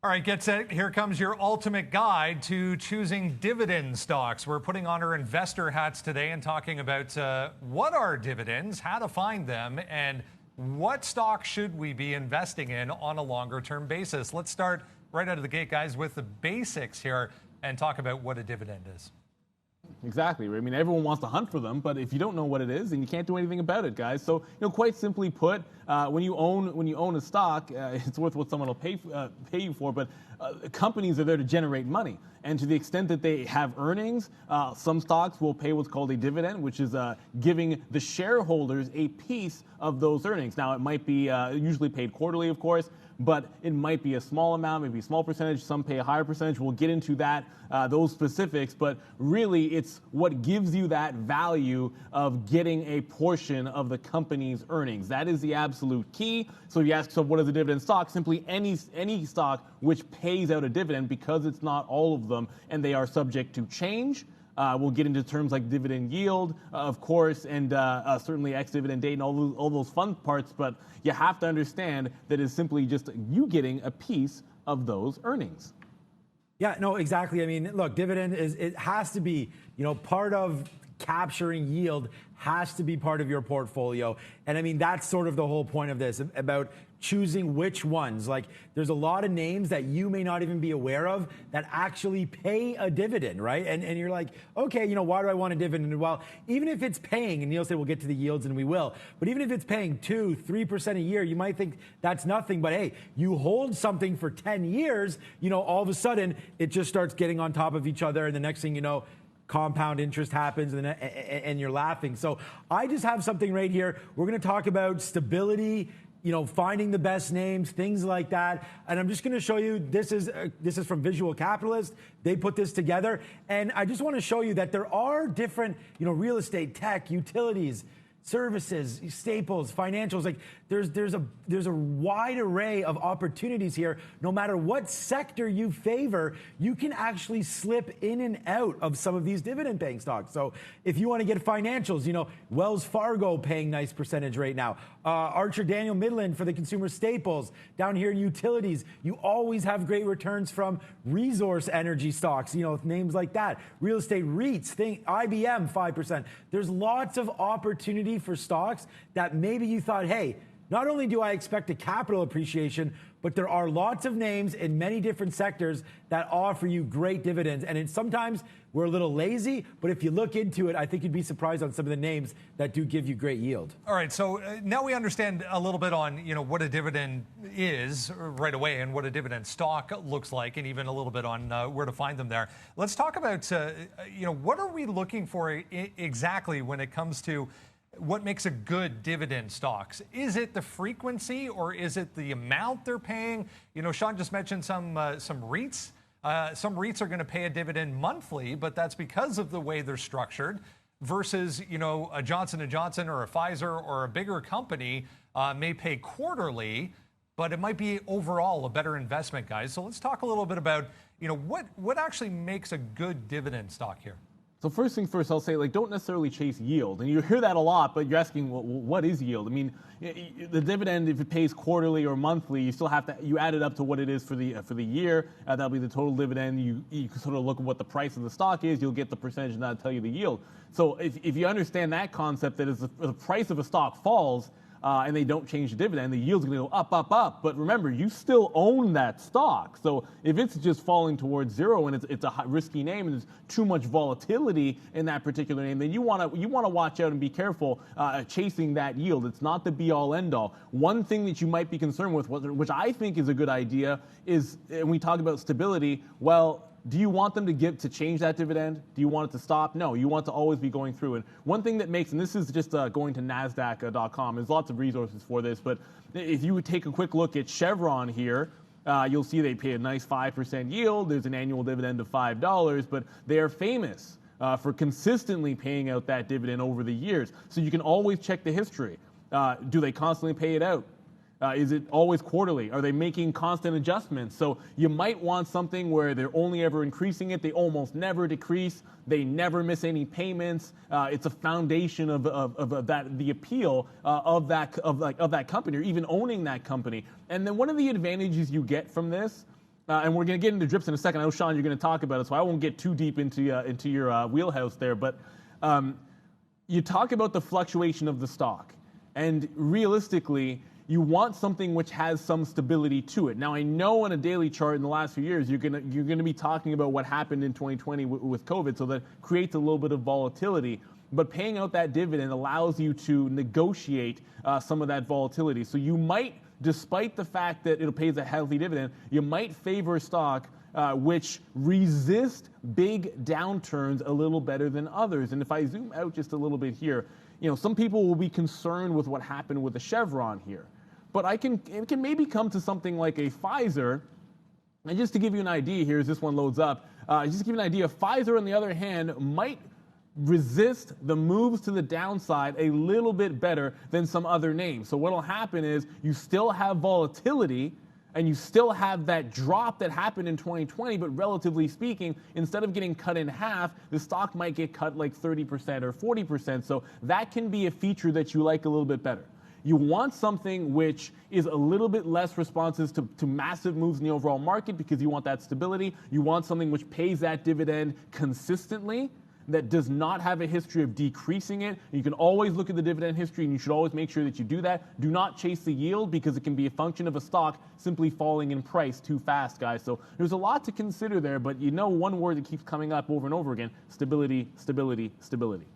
All right, get set. Here comes your ultimate guide to choosing dividend stocks. We're putting on our investor hats today and talking about what are dividends, how to find them, and what stock should we be investing in on a longer term basis. Let's start right out of the gate, guys, with the basics here and talk about what a dividend is. Exactly. I mean, everyone wants to hunt for them, but if you don't know what it is, then you can't do anything about it, guys. So, quite simply put, when you own a stock, it's worth what someone will pay you for. But companies are there to generate money, and to the extent that they have earnings, some stocks will pay what's called a dividend, which is giving the shareholders a piece of those earnings. Now, it might be usually paid quarterly, of course, but it might be a small amount, maybe a small percentage. Some pay a higher percentage. We'll get into that, those specifics. But really, it's what gives you that value of getting a portion of the company's earnings. That is the absolute key. So if you ask, so what is a dividend stock? Simply any stock which pays out a dividend, because it's not all of them, and they are subject to change. We'll get into terms like dividend yield, of course, and certainly ex-dividend date and all those fun parts. But you have to understand that it's simply just you getting a piece of those earnings. Yeah, no, exactly. I mean, look, dividend it has to be, part of capturing yield has to be part of your portfolio. And I mean, that's sort of the whole point of this, about choosing which ones. Like, there's a lot of names that you may not even be aware of that actually pay a dividend, right? And you're like, okay, why do I want a dividend? Well, even if it's paying, and you'll say we'll get to the yields, and we will, but even if it's paying 2-3% a year, you might think that's nothing. But hey, you hold something for 10 years, all of a sudden it just starts getting on top of each other, and the next thing you know, compound interest happens, and you're laughing. So I just have something right here. We're going to talk about stability, finding the best names, things like that. And I'm just going to show you, this is from Visual Capitalist. They put this together. And I just want to show you that there are different, real estate, tech, utilities, services, staples, financials. Like there's a wide array of opportunities here. No matter what sector you favor, you can actually slip in and out of some of these dividend paying stocks. So if you want to get financials, Wells Fargo paying nice percentage right now. Archer Daniel Midland for the consumer staples. Down here in utilities, you always have great returns from resource energy stocks, names like that. Real estate REITs, IBM 5%. There's lots of opportunity for stocks that maybe you thought, hey, not only do I expect a capital appreciation, but there are lots of names in many different sectors that offer you great dividends. And sometimes we're a little lazy, but if you look into it, I think you'd be surprised on some of the names that do give you great yield. All right, so now we understand a little bit on what a dividend is right away, and what a dividend stock looks like, and even a little bit on where to find them there. Let's talk about what are we looking for exactly when it comes to what makes a good dividend stocks? Is it the frequency, or is it the amount they're paying? Sean just mentioned some REITs. Some REITs are going to pay a dividend monthly, but that's because of the way they're structured, versus a Johnson & Johnson or a Pfizer or a bigger company may pay quarterly, but it might be overall a better investment, guys. So let's talk a little bit about what actually makes a good dividend stock here. So first thing first, I'll say, don't necessarily chase yield. And you hear that a lot, but you're asking, well, what is yield? I mean, the dividend, if it pays quarterly or monthly, you still have to, you add it up to what it is for the year. That'll be the total dividend. You can sort of look at what the price of the stock is. You'll get the percentage, and that'll tell you the yield. So if you understand that concept, that as the price of a stock falls, and they don't change the dividend, the yield's going to go up, up, up. But remember, you still own that stock. So if it's just falling towards zero and it's a risky name and there's too much volatility in that particular name, then you want to watch out and be careful chasing that yield. It's not the be-all, end-all. One thing that you might be concerned with, which I think is a good idea, is, and we talk about stability, well, do you want them to change that dividend? Do you want it to stop? No, you want to always be going through. And one thing that makes, and this is just going to NASDAQ.com, there's lots of resources for this, but if you would take a quick look at Chevron here, you'll see they pay a nice 5% yield. There's an annual dividend of $5, but they are famous for consistently paying out that dividend over the years. So you can always check the history. Do they constantly pay it out? Is it always quarterly? Are they making constant adjustments? So you might want something where they're only ever increasing it. They almost never decrease. They never miss any payments. It's a foundation of that, the appeal of that company, or even owning that company. And then one of the advantages you get from this and we're going to get into drips in a second. I know, Sean, you're going to talk about it, so I won't get too deep into your wheelhouse there. But you talk about the fluctuation of the stock, and realistically, you want something which has some stability to it. Now, I know on a daily chart in the last few years, you're gonna be talking about what happened in 2020 with COVID, so that creates a little bit of volatility. But paying out that dividend allows you to negotiate some of that volatility. So you might, despite the fact that it pays a healthy dividend, you might favor a stock which resist big downturns a little better than others. And if I zoom out just a little bit here, some people will be concerned with what happened with the Chevron here. But it can maybe come to something like a Pfizer. And just to give you an idea here, as this one loads up, just to give you an idea, Pfizer, on the other hand, might resist the moves to the downside a little bit better than some other names. So what will happen is you still have volatility, and you still have that drop that happened in 2020, but relatively speaking, instead of getting cut in half, the stock might get cut like 30% or 40%. So that can be a feature that you like a little bit better. You want something which is a little bit less responsive to massive moves in the overall market because you want that stability. You want something which pays that dividend consistently, that does not have a history of decreasing it. You can always look at the dividend history, and you should always make sure that you do that. Do not chase the yield, because it can be a function of a stock simply falling in price too fast, guys. So there's a lot to consider there, but one word that keeps coming up over and over again: stability, stability, stability.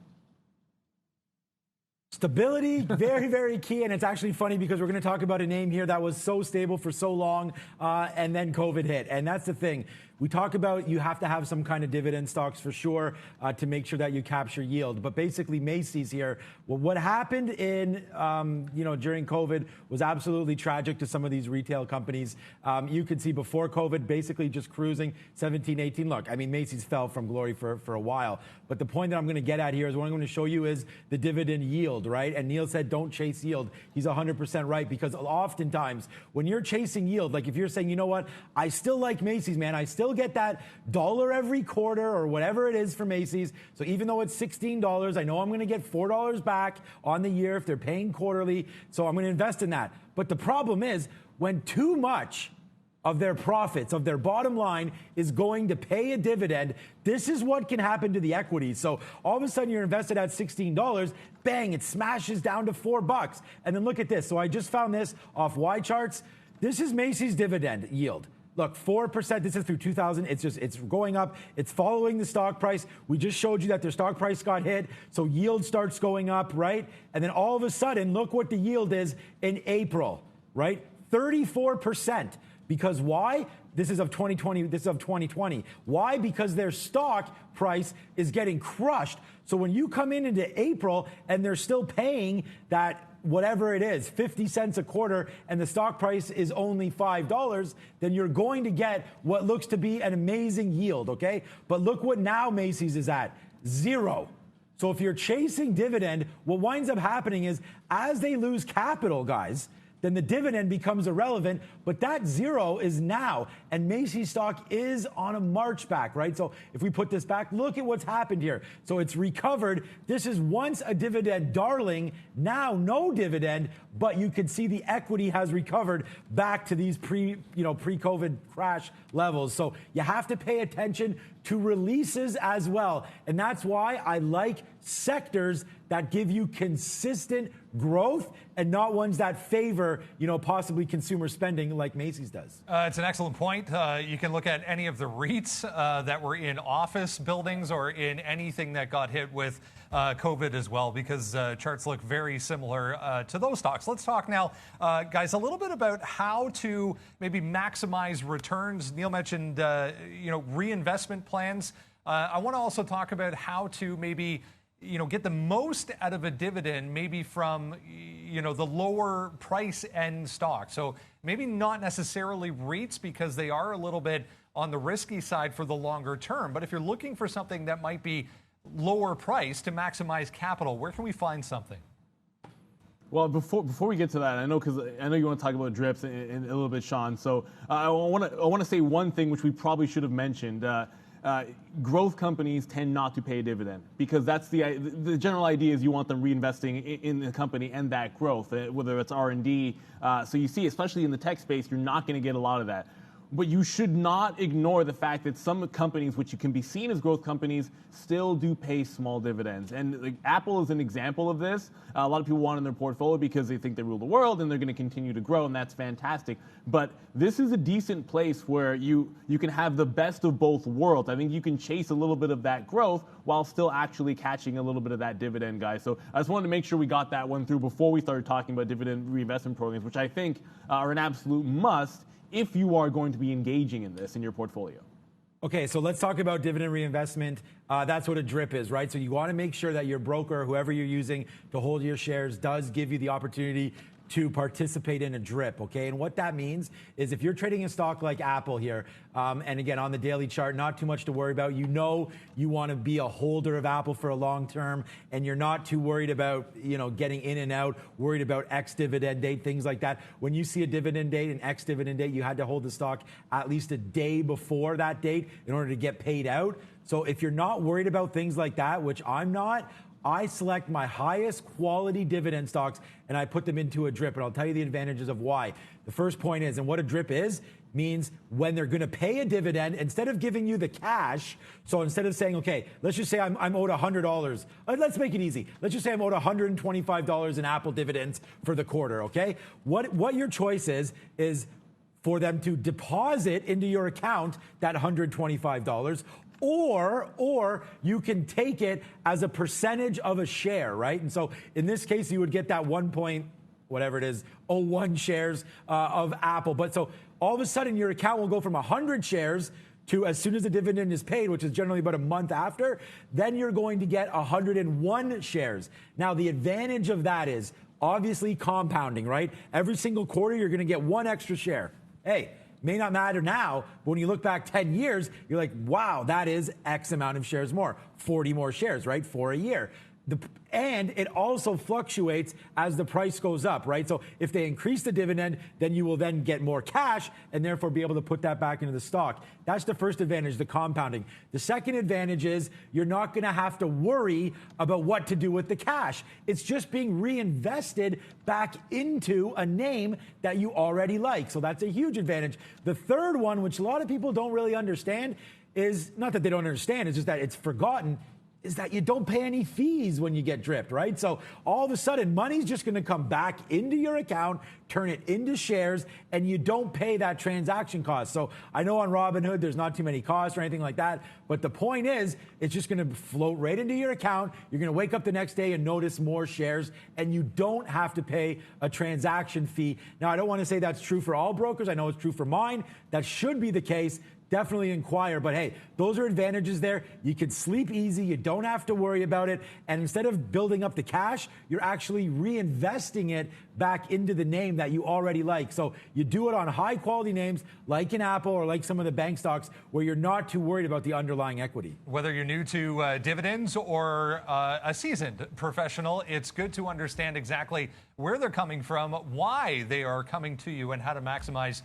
Stability, very, very key. And it's actually funny because we're going to talk about a name here that was so stable for so long, and then COVID hit. And that's the thing. We talk about you have to have some kind of dividend stocks for sure to make sure that you capture yield. But basically, Macy's here, well, what happened in during COVID was absolutely tragic to some of these retail companies. You could see before COVID, basically just cruising 17, 18. Look, I mean, Macy's fell from glory for a while. But the point that I'm going to get at here is what I'm going to show you is the dividend yield, right? And Neil said, don't chase yield. He's 100% right, because oftentimes when you're chasing yield, like if you're saying, you know what, I still like Macy's, man, I still get that $1 every quarter or whatever it is for Macy's. So even though it's $16, I know I'm going to get $4 back on the year if they're paying quarterly. So I'm going to invest in that. But the problem is when too much of their profits, of their bottom line, is going to pay a dividend, this is what can happen to the equities. So all of a sudden you're invested at $16, bang, it smashes down to $4. And then look at this. So I just found this off YCharts. This is Macy's dividend yield. Look, 4%, this is through 2000. It's going up. It's following the stock price. We just showed you that their stock price got hit. So yield starts going up, right? And then all of a sudden, look what the yield is in April, right? 34%. Because why? This is of 2020. This is of 2020. Why? Because their stock price is getting crushed. So when you come into April and they're still paying that whatever it is, 50 cents a quarter, and the stock price is only $5, then you're going to get what looks to be an amazing yield, okay? But look what now Macy's is at, 0. So if you're chasing dividend, what winds up happening is as they lose capital, guys, then the dividend becomes irrelevant, but that 0 is now, and Macy's stock is on a march back, right? So if we put this back, look at what's happened here. So it's recovered. This is once a dividend darling, now no dividend, but you can see the equity has recovered back to these pre-COVID crash levels. So you have to pay attention to releases as well. And that's why I like sectors that give you consistent growth and not ones that favor, possibly consumer spending like Macy's does. It's an excellent point. You can look at any of the REITs that were in office buildings or in anything that got hit with COVID as well, because charts look very similar to those stocks. Let's talk now, guys, a little bit about how to maybe maximize returns. Neil mentioned, reinvestment plans. I want to also talk about how to maybe get the most out of a dividend, maybe from, the lower price end stock. So maybe not necessarily REITs, because they are a little bit on the risky side for the longer term. But if you're looking for something that might be lower price to maximize capital, where can we find something? Well, before we get to that, I know you want to talk about drips in a little bit, Sean. So I want to say one thing which we probably should have mentioned. Growth companies tend not to pay a dividend, because that's the general idea is you want them reinvesting in the company and that growth, whether it's R&D. So you see, especially in the tech space, you're not going to get a lot of that. But you should not ignore the fact that some companies, which can be seen as growth companies, still do pay small dividends. And like, Apple is an example of this. A lot of people want in their portfolio because they think they rule the world and they're going to continue to grow, and that's fantastic. But this is a decent place where you can have the best of both worlds. I think you can chase a little bit of that growth while still actually catching a little bit of that dividend, guys. So I just wanted to make sure we got that one through before we started talking about dividend reinvestment programs, which I think are an absolute must if you are going to be engaging in this in your portfolio. Okay, so let's talk about dividend reinvestment. That's what a DRIP is, right? So you want to make sure that your broker, whoever you're using to hold your shares, does give you the opportunity to participate in a DRIP, okay? And what that means is if you're trading a stock like Apple here, and again, on the daily chart, not too much to worry about. You know you want to be a holder of Apple for a long term, and you're not too worried about, getting in and out, worried about X dividend date, things like that. When you see a dividend date, an X dividend date, you had to hold the stock at least a day before that date in order to get paid out. So if you're not worried about things like that, which I'm not, I select my highest quality dividend stocks and I put them into a DRIP. And I'll tell you the advantages of why. The first point is, and what a DRIP is, means when they're going to pay a dividend, instead of giving you the cash, so instead of saying, okay, let's just say I'm owed $100. Let's make it easy. Let's just say I'm owed $125 in Apple dividends for the quarter, okay? What your choice is for them to deposit into your account that $125, or you can take it as a percentage of a share, right? And so in this case, you would get that 1.01 shares of Apple. But so all of a sudden, your account will go from 100 shares to, as soon as the dividend is paid, which is generally about a month after, then you're going to get 101 shares. Now, the advantage of that is obviously compounding, right? Every single quarter, you're going to get one extra share. Hey, may not matter now, but when you look back 10 years, you're like, wow, that is X amount of shares more, 40 more shares, right, for a year. And it also fluctuates as the price goes up, right? So if they increase the dividend, then you will then get more cash and therefore be able to put that back into the stock. That's the first advantage, the compounding. The second advantage is you're not going to have to worry about what to do with the cash. It's just being reinvested back into a name that you already like. So that's a huge advantage. The third one, which a lot of people don't really understand, is not that they don't understand, it's just that it's forgotten, is that you don't pay any fees when you get dripped, right? So all of a sudden, money's just going to come back into your account, turn it into shares, and you don't pay that transaction cost. So I know on Robinhood, there's not too many costs or anything like that, but the point is, it's just going to float right into your account. You're going to wake up the next day and notice more shares, and you don't have to pay a transaction fee. Now, I don't want to say that's true for all brokers. I know it's true for mine. That should be the case. Definitely inquire. But hey, those are advantages there. You can sleep easy. You don't have to worry about it. And instead of building up the cash, you're actually reinvesting it back into the name that you already like. So you do it on high quality names like an Apple or like some of the bank stocks where you're not too worried about the underlying equity. Whether you're new to dividends or a seasoned professional, it's good to understand exactly where they're coming from, why they are coming to you, and how to maximize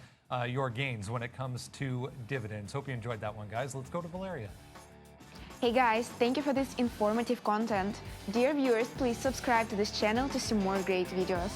your gains when it comes to dividends. Hope you enjoyed that one, guys. Let's go to Valeria. Hey guys, thank you for this informative content. Dear viewers, please subscribe to this channel to see more great videos.